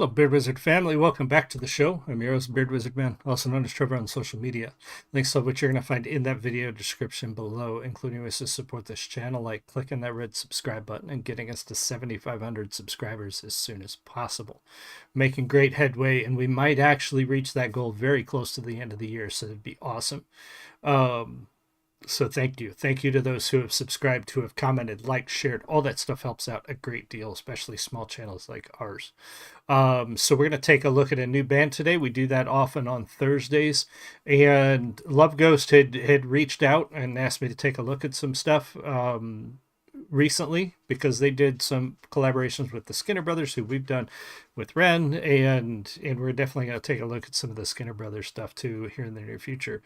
Hello, Beard Wizard family. Welcome back to the show. I'm your host, Beard Wizard Man, also known as Trevor on social media. Links of which you're going to find in that video description below, including ways to support this channel, like clicking that red subscribe button and getting us to 7,500 subscribers as soon as possible. Making great headway, and we might actually reach that goal very close to the end of the year, so it'd be awesome. So thank you. Thank you to those who have subscribed, who have commented, liked, shared. All that stuff helps out a great deal, especially small channels like ours. So we're going to take a look at a new band today. We do that often on Thursdays. And Love Ghost had reached out and asked me to take a look at some stuff recently, because they did some collaborations with the Skinner Brothers, who we've done with Ren, and we're definitely going to take a look at some of the Skinner Brothers stuff too here in the near future.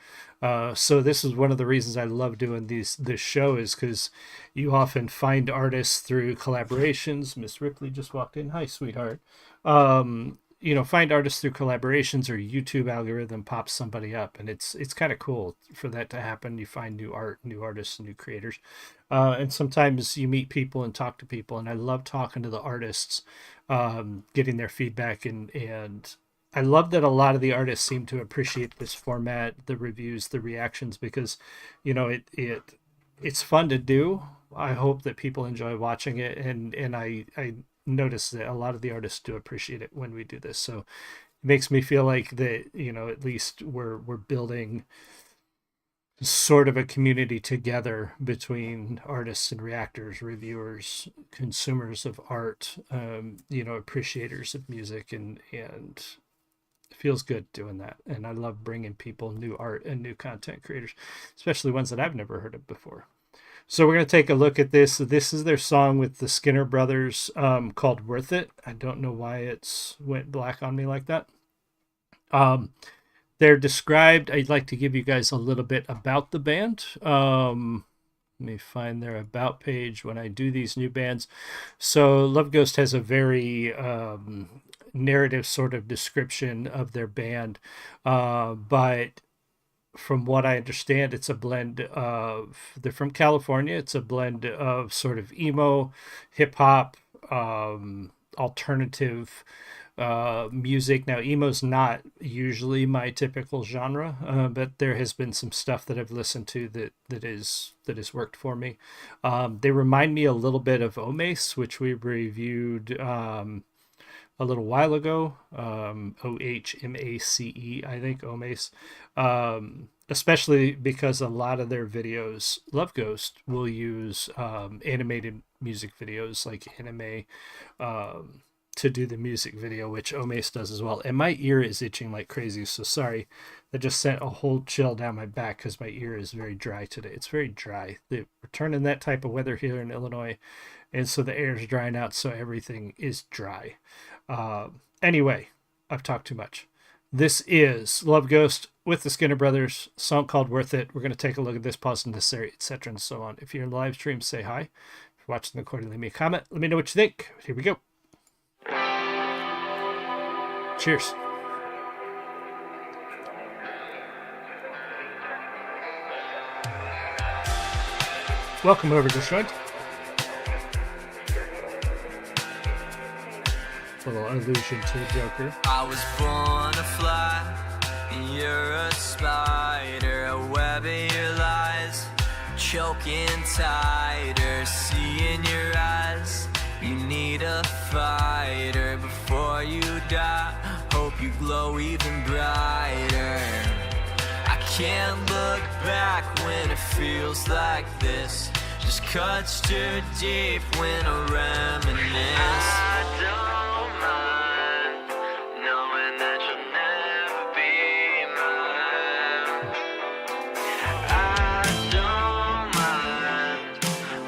So this is one of the reasons I love doing this show, is because you often find artists through collaborations. Miss Ripley just walked in. Hi, sweetheart. Find artists through collaborations, or YouTube algorithm pops somebody up, and it's kind of cool for that to happen. You find new art, new artists, new creators, and sometimes you meet people and talk to people, and I love talking to the artists, getting their feedback, and I love that a lot of the artists seem to appreciate this format, the reviews, the reactions, because it's fun to do. I hope that people enjoy watching it, and I notice that a lot of the artists do appreciate it when we do this. So it makes me feel like that, at least we're building sort of a community together between artists and reactors, reviewers, consumers of art, appreciators of music, and it feels good doing that. And I love bringing people new art and new content creators, especially ones that I've never heard of before. So we're going to take a look at this. This is their song with the Skinner Brothers, called Worth It. I don't know why it's went black on me like that. They're described. I'd like to give you guys a little bit about the band. Let me find their about page when I do these new bands. So Love Ghost has a very narrative sort of description of their band, but from what I understand, it's a blend of, they're from California. It's a blend of sort of emo, hip hop, alternative music. Now, emo's not usually my typical genre, but there has been some stuff that I've listened to that has worked for me. They remind me a little bit of Omace, which we reviewed a little while ago. OHMACE, I think, Omace. Especially because a lot of their videos, Love Ghost will use animated music videos, like anime, to do the music video, which Omace does as well. And my ear is itching like crazy, so sorry. That just sent a whole chill down my back because my ear is very dry today. It's very dry. We're turning that type of weather here in Illinois, and so the air is drying out, so everything is dry. Anyway, I've talked too much. This is Love Ghost with the Skinner Brothers, song called Worth It. We're going to take a look at this, pause in this area, etc., and so on. If you're in the live stream, say hi. If you're watching the recording, leave me a comment. Let me know what you think. Here we go. Cheers. Welcome over to Joint. Little allusion to the Joker. I was born to fly, and you're a spider, a web in your lies, choking tighter, see in your eyes. You need a fighter before you die. Hope you glow even brighter. I can't look back when it feels like this. Just cuts too deep when I reminisce. I don't mind knowing that you'll never be mine. I don't mind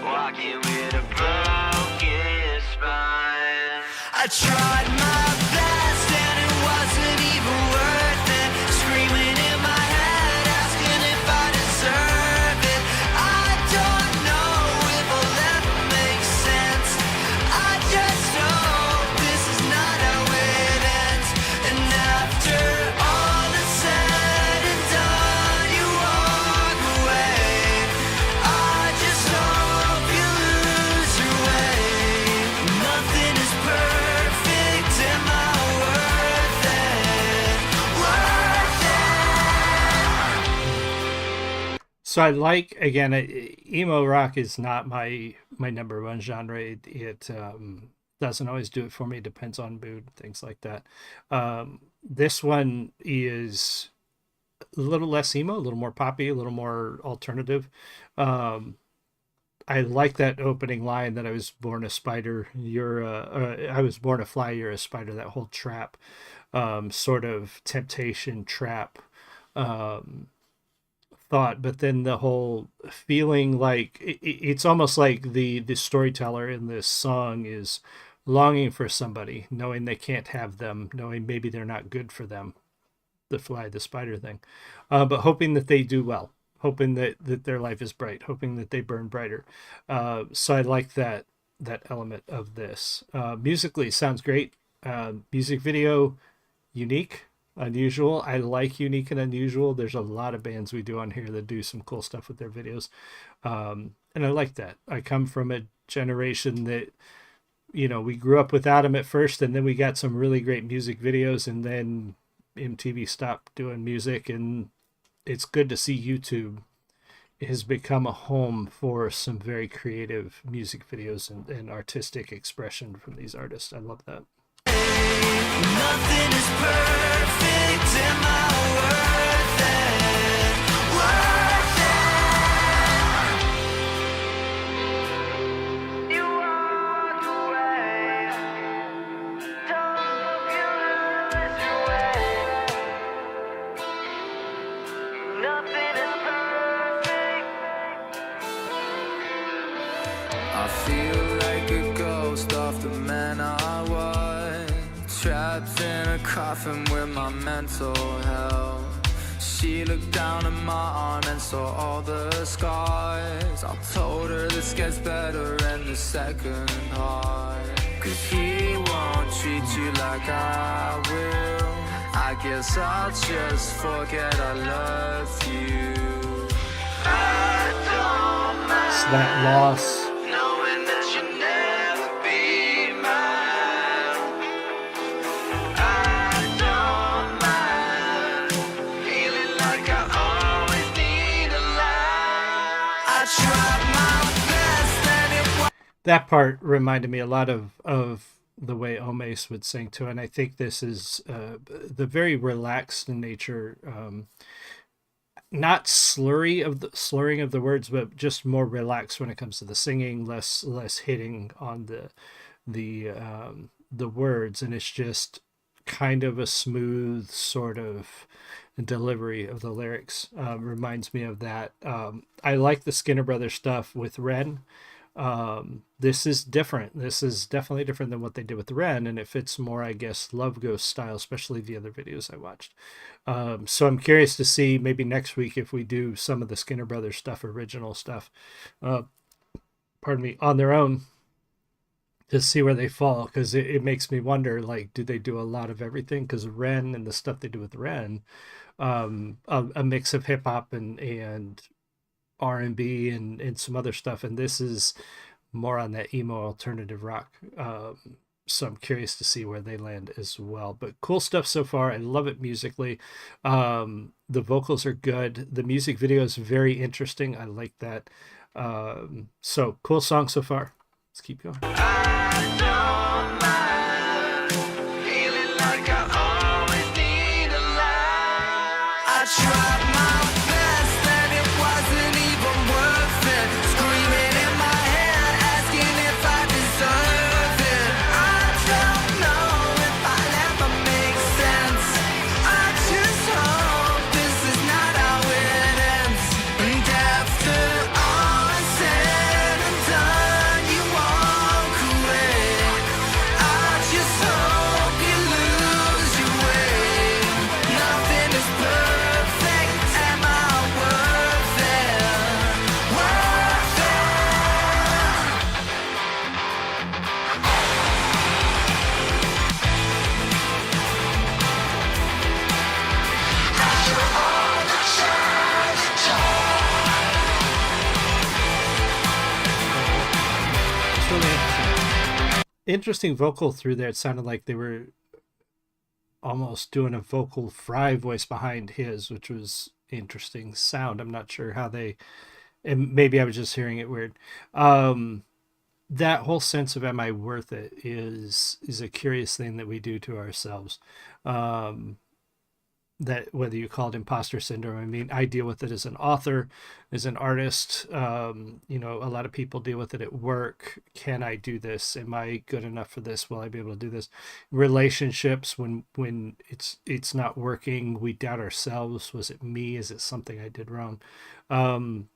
walking with a broken spine. I tried my best and it wasn't even worth it. Screaming in my head, asking if I deserve it. I don't know if I'll ever make sense. I just know this is not how it ends. And after all is said and done, you walk away. I just hope you lose your way. Nothing is perfect. So I like, again, emo rock is not my number one genre. It doesn't always do it for me. It depends on mood, things like that. This one is a little less emo, a little more poppy, a little more alternative. Um, I like that opening line that I was born a spider, I was born a fly, you're a spider. That whole trap, sort of temptation trap. Um, Thought, but then the whole feeling like it's almost like the storyteller in this song is longing for somebody, knowing they can't have them, knowing maybe they're not good for them, the fly, the spider thing, but hoping that they do well, hoping that their life is bright, hoping that they burn brighter. So I like that element of this. Musically, sounds great. Music video, unique, unusual. I like unique and unusual. There's a lot of bands we do on here that do some cool stuff with their videos. And I like that. I come from a generation that, we grew up without them at first, and then we got some really great music videos, and then MTV stopped doing music, and it's good to see YouTube has become a home for some very creative music videos and artistic expression from these artists. I love that. Nothing is perfect. Am I worth it? Worth it. You walk away. Don't look, you lose your way. Nothing is perfect. I feel like a ghost of the man I was, trapped in a coffin with my mental health. She looked down at my arm and saw all the scars. I told her this gets better in the second heart, 'cause he won't treat you like I will. I guess I'll just forget I love you. I don't mind So that loss, knowing that you'll never be mine. I don't mind feeling like I always need a lie. I tried my best and it was that part reminded me a lot of the way Omace would sing too, and I think this is the very relaxed nature, not slurring of the words, but just more relaxed when it comes to the singing, less hitting on the words, and it's just kind of a smooth sort of delivery of the lyrics. Reminds me of that. I like the Skinner Brothers stuff with Ren. This is different. This is definitely different than what they did with Ren, and it fits more, I guess, Love Ghost style, especially the other videos I watched. So I'm curious to see maybe next week if we do some of the Skinner Brothers stuff, original stuff, pardon me, on their own, to see where they fall, because it makes me wonder, like, do they do a lot of everything? Because Ren and the stuff they do with Ren, a mix of hip hop and R&B and some other stuff, and this is more on that emo alternative rock. So I'm curious to see where they land as well. But cool stuff so far. I love it musically. The vocals are good. The music video is very interesting. I like that. So cool song so far. Let's keep going. I don't mind feeling like I always need a lie. I tried my best and it wasn't even worth it. Screaming in my head, asking if I deserve it. I don't know if I'll ever make sense. I just hope this is not how it ends. And after all is said and done, you walk away. I just hope you lose your way. Nothing is perfect. Am I worth it? Worth it? It's really interesting. Interesting vocal through there. It sounded like they were almost doing a vocal fry voice behind his, which was interesting sound. I'm not sure how they, and maybe I was just hearing it weird. That whole sense of am I worth it is a curious thing that we do to ourselves. That whether you call it imposter syndrome, I mean, I deal with it as an author, as an artist. You know, a lot of people deal with it at work. Can I do this? Am I good enough for this? Will I be able to do this? Relationships, when it's not working, we doubt ourselves. Was it me? Is it something I did wrong? And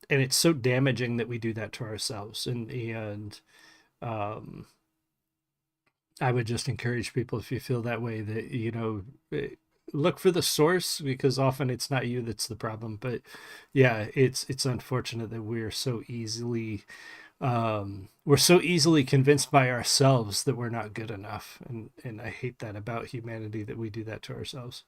it's so damaging that we do that to ourselves. And I would just encourage people, if you feel that way, that, you know, look for the source, because often it's not you that's the problem. But yeah, it's unfortunate that we're so easily convinced by ourselves that we're not good enough, and I hate that about humanity, that we do that to ourselves.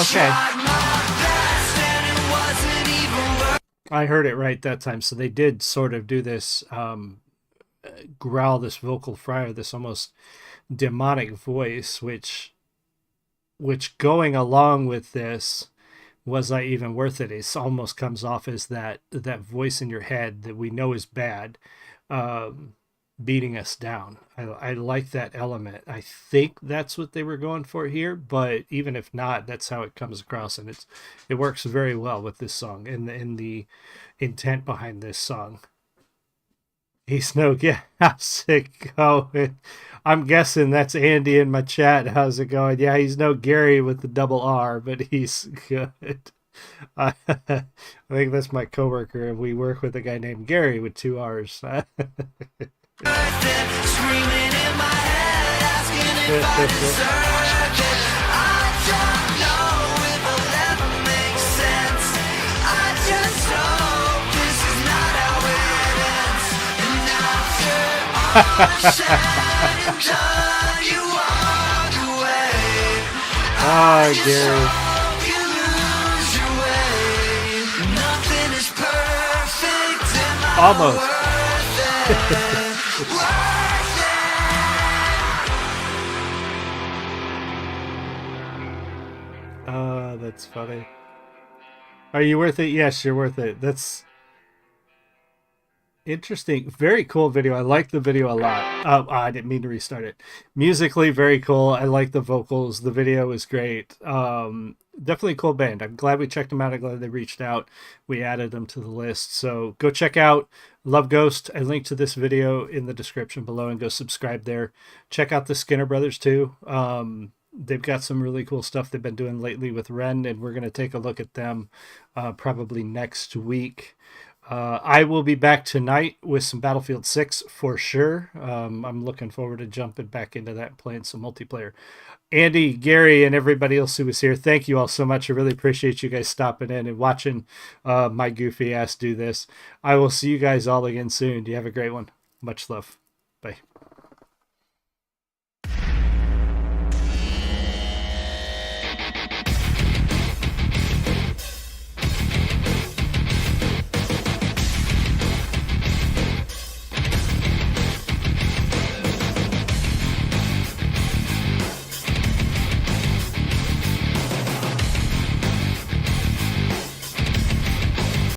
Okay. I heard it right that time. So they did sort of do this growl, this vocal fry, this almost demonic voice, which going along with this, was I even worth it? It almost comes off as that voice in your head that we know is bad, beating us down. I like that element. I think that's what they were going for here, but even if not, that's how it comes across, and it works very well with this song and the intent behind this song. He's no yeah, how's it going? I'm guessing that's Andy in my chat. How's it going? Yeah, he's no Gary with the double R, but he's good. I think that's my coworker. We work with a guy named Gary with 2 R's. Screaming in my head, asking if I deserve it. I don't know if I'll ever make sense. I just hope this is not how it ends. And after all is said and done, you walk away. I Gary. Hope you lose your way. Nothing is perfect in my almost. That's funny. Are you worth it? Yes, you're worth it. That's interesting. Very cool video. I like the video a lot. I didn't mean to restart it. Musically, very cool. I like the vocals. The video is great. Definitely a cool band. I'm glad we checked them out. I'm glad they reached out. We added them to the list. So go check out Love Ghost. I linked to this video in the description below, and go subscribe there. Check out the Skinner Brothers too. They've got some really cool stuff they've been doing lately with Ren, and we're going to take a look at them probably next week. I will be back tonight with some Battlefield 6 for sure. I'm looking forward to jumping back into that and playing some multiplayer. Andy, Gary, and everybody else who was here, thank you all so much. I really appreciate you guys stopping in and watching my goofy ass do this. I will see you guys all again soon. You have a great one. Much love. Bye.